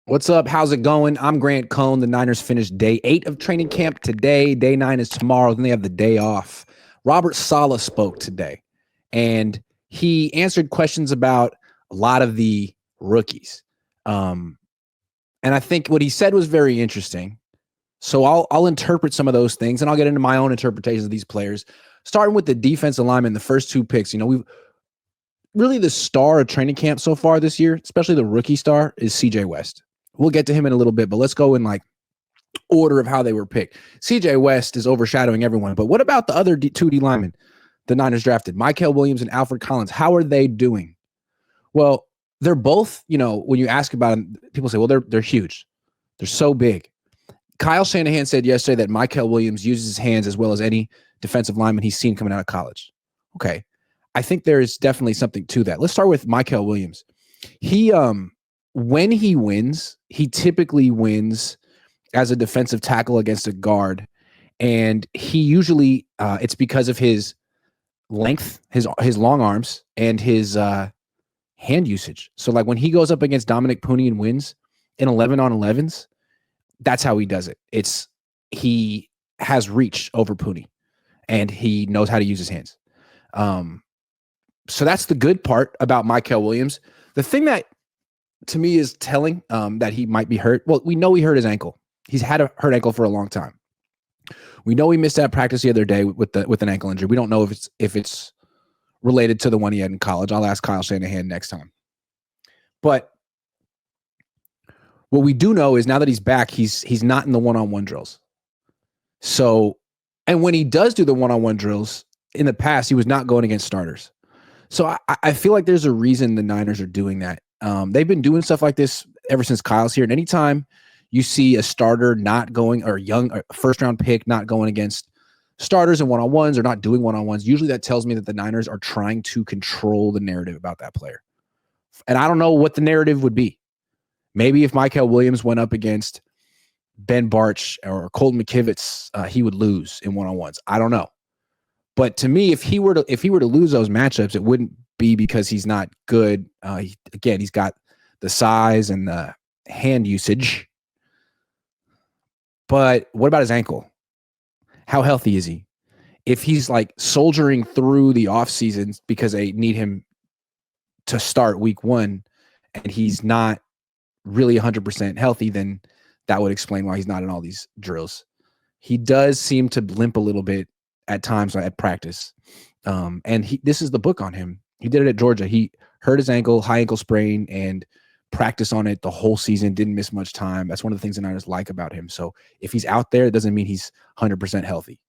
What's up? How's it going? I'm Grant Cohn. The Niners finished day 8 of training camp today. Day 9 is tomorrow. Then they have the day off. Robert Saleh spoke today, and he answered questions about a lot of the rookies. And I think what he said was very interesting. So I'll interpret some of those things, and I'll get into my own interpretations of these players. Starting with the defensive lineman, the first 2 picks. We've really the star of training camp so far this year, especially the rookie star, is CJ West. We'll get to him in a little bit, but let's go in order of how they were picked. CJ West is overshadowing everyone, but what about the other 2D linemen the Niners drafted? Michaelel Williams and Alfred Collins. How are they doing? Well, they're both, when you ask about them, people say, well, they're huge. They're so big. Kyle Shanahan said yesterday that Michaelel Williams uses his hands as well as any defensive lineman he's seen coming out of college. Okay. I think there is definitely something to that. Let's start with Michaelel Williams. He, when he wins, he typically wins as a defensive tackle against a guard. And he usually, it's because of his length, his long arms, and his hand usage. So like when he goes up against Dominic Pooney and wins in 11-on-11s, that's how he does it. He has reach over Pooney, and he knows how to use his hands. So that's the good part about Michaelel Williams. The thing that to me is telling that he might be hurt. Well, we know he hurt his ankle. He's had a hurt ankle for a long time. We know he missed that practice the other day with an ankle injury. We don't know if it's related to the one he had in college. I'll ask Kyle Shanahan next time. But what we do know is now that he's back, he's not in the one-on-one drills. So, and when he does do the one-on-one drills, in the past, he was not going against starters. So I feel like there's a reason the Niners are doing that. They've been doing stuff like this ever since Kyle's here. And anytime you see a starter not going, or a first-round pick not going against starters in one-on-ones or not doing one-on-ones, usually that tells me that the Niners are trying to control the narrative about that player. And I don't know what the narrative would be. Maybe if Michaelel Williams went up against Ben Bartch or Colton McKivitz, he would lose in one-on-ones. I don't know. But to me, if he were to lose those matchups, it wouldn't be because he's not good. He's got the size and the hand usage. But what about his ankle? How healthy is he? If he's like soldiering through the off seasons because they need him to start week 1 and he's not really 100% healthy, then that would explain why he's not in all these drills. He does seem to limp a little bit at times at practice. And this is the book on him. He did it at Georgia. He hurt his ankle, high ankle sprain, and practiced on it the whole season, didn't miss much time. That's one of the things the Niners like about him. So if he's out there, it doesn't mean he's 100% healthy.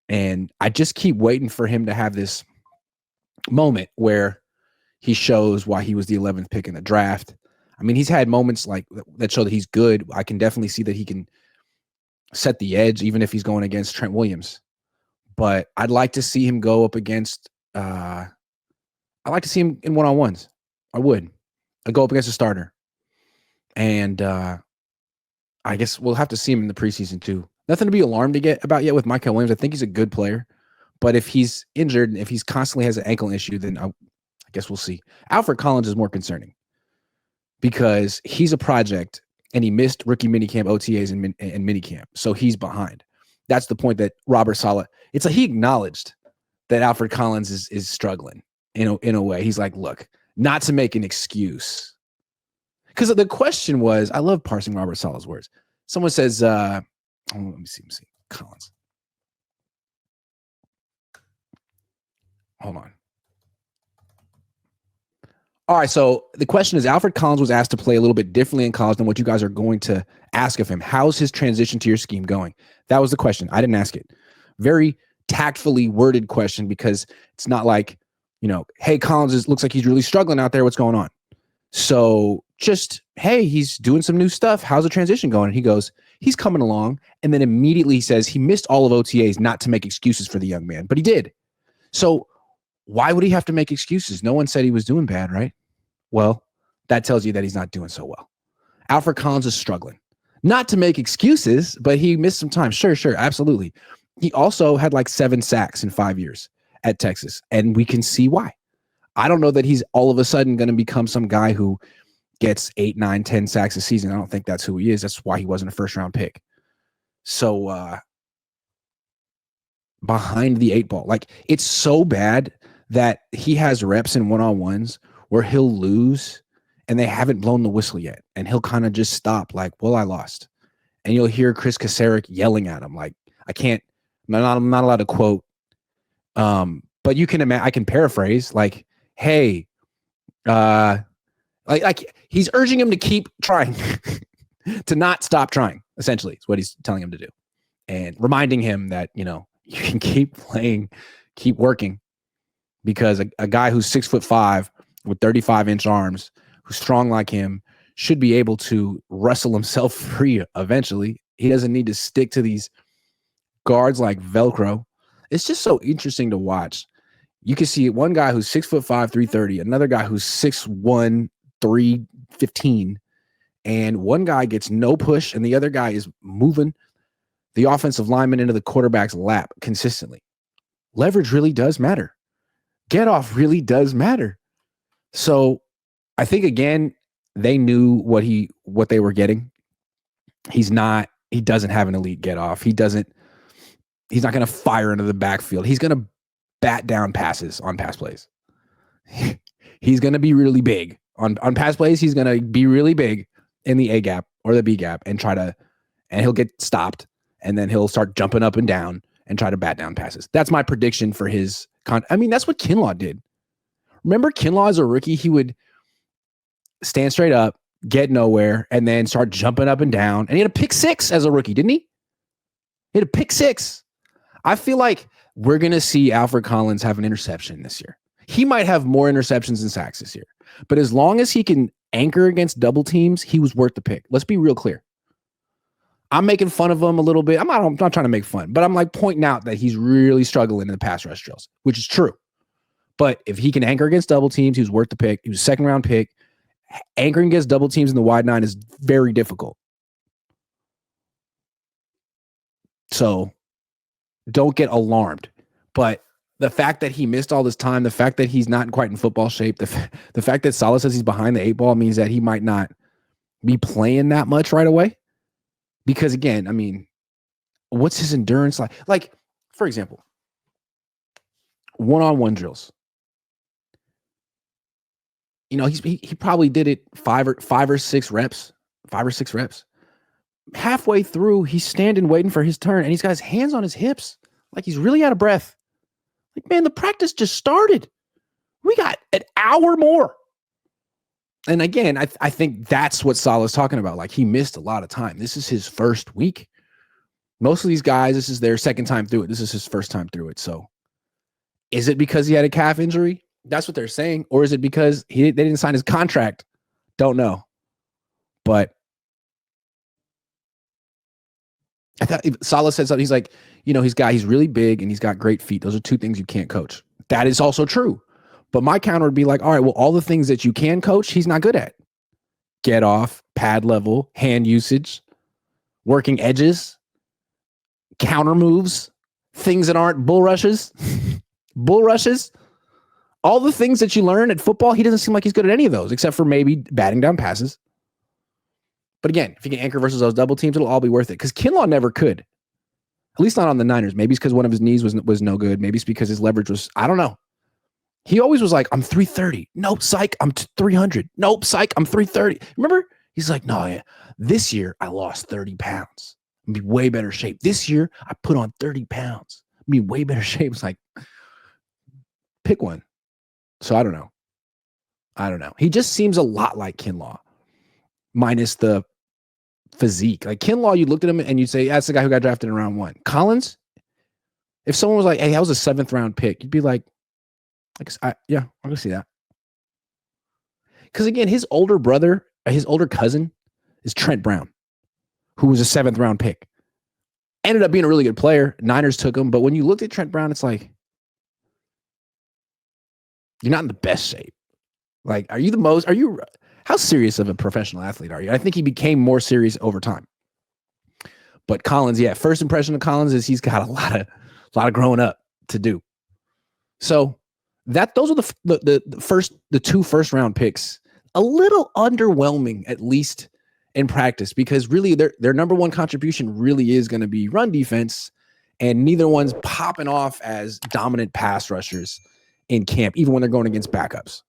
And I just keep waiting for him to have this moment where he shows why he was the 11th pick in the draft. I mean, he's had moments like that show that he's good. I can definitely see that he can set the edge, even if he's going against Trent Williams. But I'd like to see him go up against I'd like to see him in one-on-ones. I would. I'd go up against a starter. And I guess we'll have to see him in the preseason too. Nothing to be alarmed about yet with Michaelel Williams. I think he's a good player. But if he's injured and if he's constantly has an ankle issue, then I guess we'll see. Alfred Collins is more concerning because he's a project and he missed rookie minicamp, OTAs, and minicamp. So he's behind. That's the point that Robert Saleh, it's like he acknowledged that Alfred Collins is struggling in a way. He's like, look, not to make an excuse. Because the question was, I love parsing Robert Saleh's words. Someone says, let me see, Collins. Hold on. All right, so the question is, Alfred Collins was asked to play a little bit differently in college than what you guys are going to ask of him. How's his transition to your scheme going? That was the question. I didn't ask it. Very tactfully worded question because it's not like, hey, Collins looks like he's really struggling out there. What's going on? So just, hey, he's doing some new stuff. How's the transition going? And he goes, he's coming along. And then immediately he says he missed all of OTAs, not to make excuses for the young man, but he did. So why would he have to make excuses? No one said he was doing bad, right? Well, that tells you that he's not doing so well. Alfred Collins is struggling. Not to make excuses, but he missed some time. Sure, absolutely. He also had like 7 sacks in 5 years at Texas, and we can see why. I don't know that he's all of a sudden going to become some guy who gets 8, 9, 10 sacks a season. I don't think that's who he is. That's why he wasn't a first round pick. So behind the 8 ball, like it's so bad that he has reps in one-on-ones where he'll lose and they haven't blown the whistle yet. And he'll kind of just stop like, well, I lost. And you'll hear Chris Kasarik yelling at him. Like, I'm not allowed to quote. But you can imagine, I can paraphrase like, hey, like he's urging him to keep trying, to not stop trying, essentially, is what he's telling him to do. And reminding him that, you can keep playing, keep working, because a guy who's 6'5" with 35-inch arms, who's strong like him, should be able to wrestle himself free eventually. He doesn't need to stick to these guards like Velcro. It's just so interesting to watch. You can see one guy who's 6'5", 330, another guy who's 6'1", 315, and one guy gets no push, and the other guy is moving the offensive lineman into the quarterback's lap consistently. Leverage really does matter. Get off really does matter. So I think, again, they knew what they were getting. He doesn't have an elite get off. He's not going to fire into the backfield. He's going to bat down passes on pass plays. He's going to be really big on pass plays. He's going to be really big in the A gap or the B gap and he'll get stopped, and then he'll start jumping up and down and try to bat down passes. That's my prediction for his that's what Kinlaw did. Remember Kinlaw as a rookie, he would stand straight up, get nowhere, and then start jumping up and down. And he had a pick 6 as a rookie, didn't he? He had a pick 6. I feel like we're going to see Alfred Collins have an interception this year. He might have more interceptions than sacks this year. But as long as he can anchor against double teams, he was worth the pick. Let's be real clear. I'm making fun of him a little bit. I'm not trying to make fun, but I'm like pointing out that he's really struggling in the pass rush drills, which is true. But if he can anchor against double teams, he was worth the pick. He was a second-round pick. Anchoring against double teams in the wide 9 is very difficult. So don't get alarmed. But the fact that he missed all this time, the fact that he's not quite in football shape, the fact that Saleh says he's behind the 8 ball means that he might not be playing that much right away. Because, again, what's his endurance like? Like, for example, one-on-one drills. He probably did it 5 or 6 reps. Halfway through, he's standing waiting for his turn, and he's got his hands on his hips like he's really out of breath. Like, man, the practice just started. We got an hour more. And again, I think that's what Saleh's talking about. Like, he missed a lot of time. This is his first week. Most of these guys, this is their second time through it. This is his first time through it. So is it because he had a calf injury? That's what they're saying. Or is it because they didn't sign his contract? Don't know. But I thought Saleh said something. He's like, he's really big and he's got great feet. Those are 2 things you can't coach. That is also true. But my counter would be like, all right, well, all the things that you can coach, he's not good at. Get off, pad level, hand usage, working edges, counter moves, things that aren't bull rushes, all the things that you learn at football. He doesn't seem like he's good at any of those, except for maybe batting down passes. But again, if you can anchor versus those double teams, it'll all be worth it. Because Kinlaw never could. At least not on the Niners. Maybe it's because one of his knees was no good. Maybe it's because his leverage was, I don't know. He always was like, I'm 330. Nope, psych, I'm 300. Nope, psych, I'm 330. Remember? He's like, no, yeah. This year, I lost 30 pounds. I'll be way better shape. This year, I put on 30 pounds. I'll be way better shape. It's like, pick one. So I don't know. He just seems a lot like Kinlaw, minus the physique. Like Kinlaw, you looked at him and you'd say, that's the guy who got drafted in round 1. Collins, if someone was like, hey, I was a 7th round pick, you'd be like, yeah, I'm gonna see that. Because again, his older cousin is Trent Brown, who was a 7th round pick. Ended up being a really good player. Niners took him, but when you looked at Trent Brown, it's like, you're not in the best shape. Like, how serious of a professional athlete are you? I think he became more serious over time. But Collins, yeah, first impression of Collins is he's got a lot of growing up to do. So those are the 2 first round picks. a little underwhelming, at least in practice, because really their number one contribution really is going to be run defense, and neither one's popping off as dominant pass rushers in camp, even when they're going against backups.